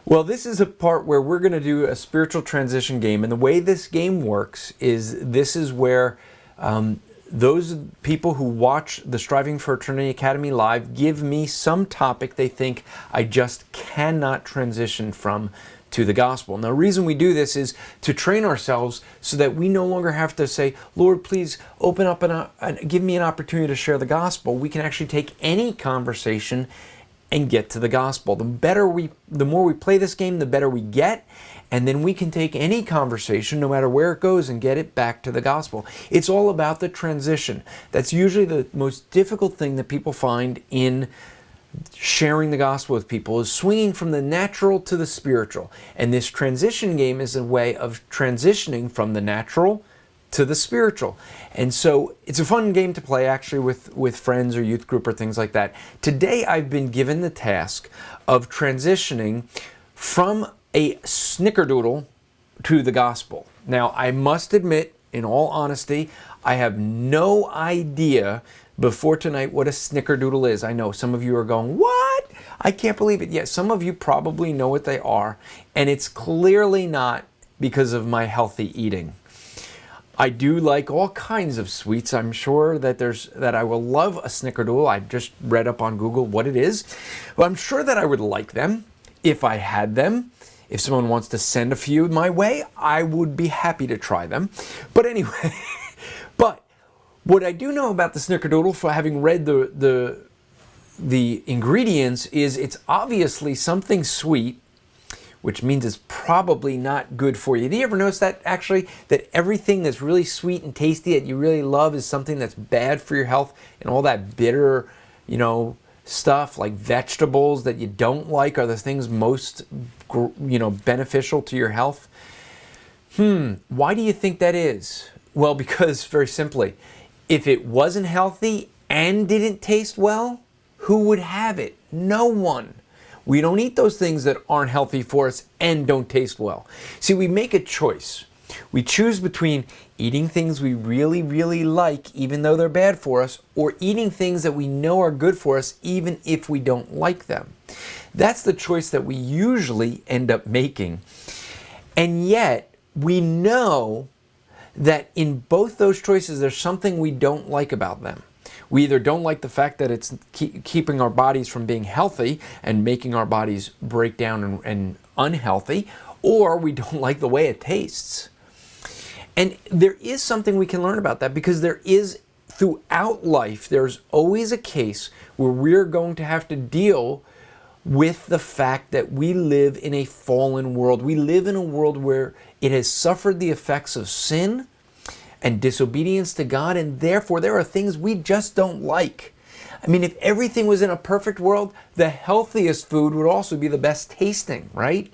Well, this is a part where we're going to do a spiritual transition game. And the way this game works is this is where those people who watch the Striving for Eternity Academy live give me some topic they think I just cannot transition from to the gospel. Now, the reason we do this is to train ourselves so that we no longer have to say, Lord, please open up and give me an opportunity to share the gospel. We can actually take any conversation and get to the gospel. The more we play this game, the better we get, and then we can take any conversation, no matter where it goes, and get it back to the gospel. It's all about the transition. That's usually the most difficult thing that people find in sharing the gospel with people, is swinging from the natural to the spiritual. And this transition game is a way of transitioning from the natural to the spiritual. And so it's a fun game to play actually with friends or youth group or things like that. Today I've been given the task of transitioning from a snickerdoodle to the gospel. Now, I must admit, in all honesty, I have no idea before tonight what a snickerdoodle is. I know some of you are going, what? I can't believe it. Yes, some of you probably know what they are, and it's clearly not because of my healthy eating. I do like all kinds of sweets. I'm sure that I will love a snickerdoodle. I just read up on Google what it is. Well, I'm sure that I would like them if I had them. If someone wants to send a few my way, I would be happy to try them. But anyway, but what I do know about the snickerdoodle, for having read the ingredients, is it's obviously something sweet, which means it's probably not good for you. Do you ever notice that actually, that everything that's really sweet and tasty that you really love is something that's bad for your health, and all that bitter, stuff like vegetables that you don't like are the things most, beneficial to your health? Why do you think that is? Well, because very simply, if it wasn't healthy and didn't taste well, who would have it? No one. We don't eat those things that aren't healthy for us and don't taste well. See, we make a choice. We choose between eating things we really, really like, even though they're bad for us, or eating things that we know are good for us, even if we don't like them. That's the choice that we usually end up making. And yet, we know that in both those choices, there's something we don't like about them. We either don't like the fact that it's keeping our bodies from being healthy and making our bodies break down and unhealthy, or we don't like the way it tastes. And there is something we can learn about that, because there is, throughout life, there's always a case where we're going to have to deal with the fact that we live in a fallen world. We live in a world where it has suffered the effects of sin and disobedience to God, and therefore there are things we just don't like. I mean, if everything was in a perfect world, the healthiest food would also be the best tasting, right?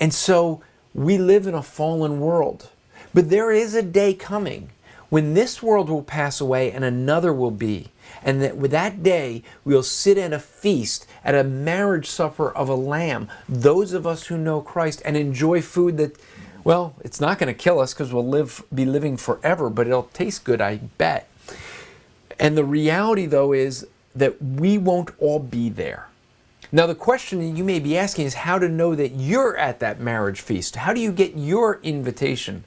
And so we live in a fallen world. But there is a day coming when this world will pass away and another will be. And that with that day, we'll sit at a feast, at a marriage supper of a lamb, those of us who know Christ, and enjoy food that, well, it's not going to kill us because we'll be living forever, but it'll taste good, I bet. And the reality, though, is that we won't all be there. Now, the question that you may be asking is how to know that you're at that marriage feast. How do you get your invitation?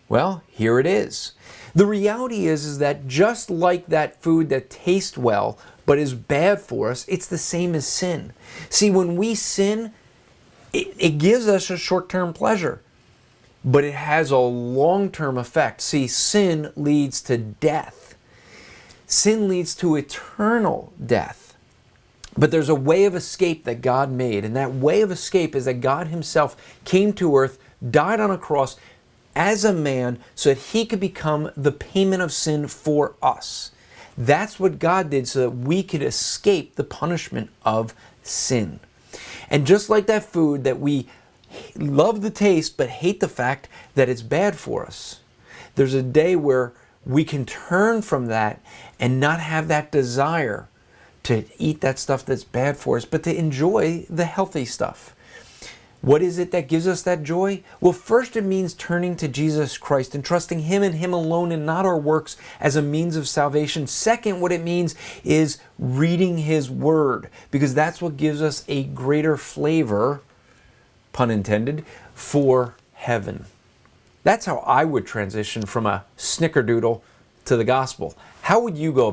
Well, here it is. The reality is that just like that food that tastes well but is bad for us, it's the same as sin. See, when we sin, it gives us a short-term pleasure, but it has a long-term effect. See, sin leads to death. Sin leads to eternal death. But there's a way of escape that God made, and that way of escape is that God Himself came to earth, died on a cross as a man so that He could become the payment of sin for us. That's what God did so that we could escape the punishment of sin. And just like that food that we love the taste but hate the fact that it's bad for us, there's a day where we can turn from that and not have that desire to eat that stuff that's bad for us, but to enjoy the healthy stuff. What is it that gives us that joy? Well, first, it means turning to Jesus Christ and trusting Him and Him alone and not our works as a means of salvation. Second, what it means is reading His Word, because that's what gives us a greater flavor pun intended, for heaven. That's how I would transition from a snickerdoodle to the gospel. How would you go about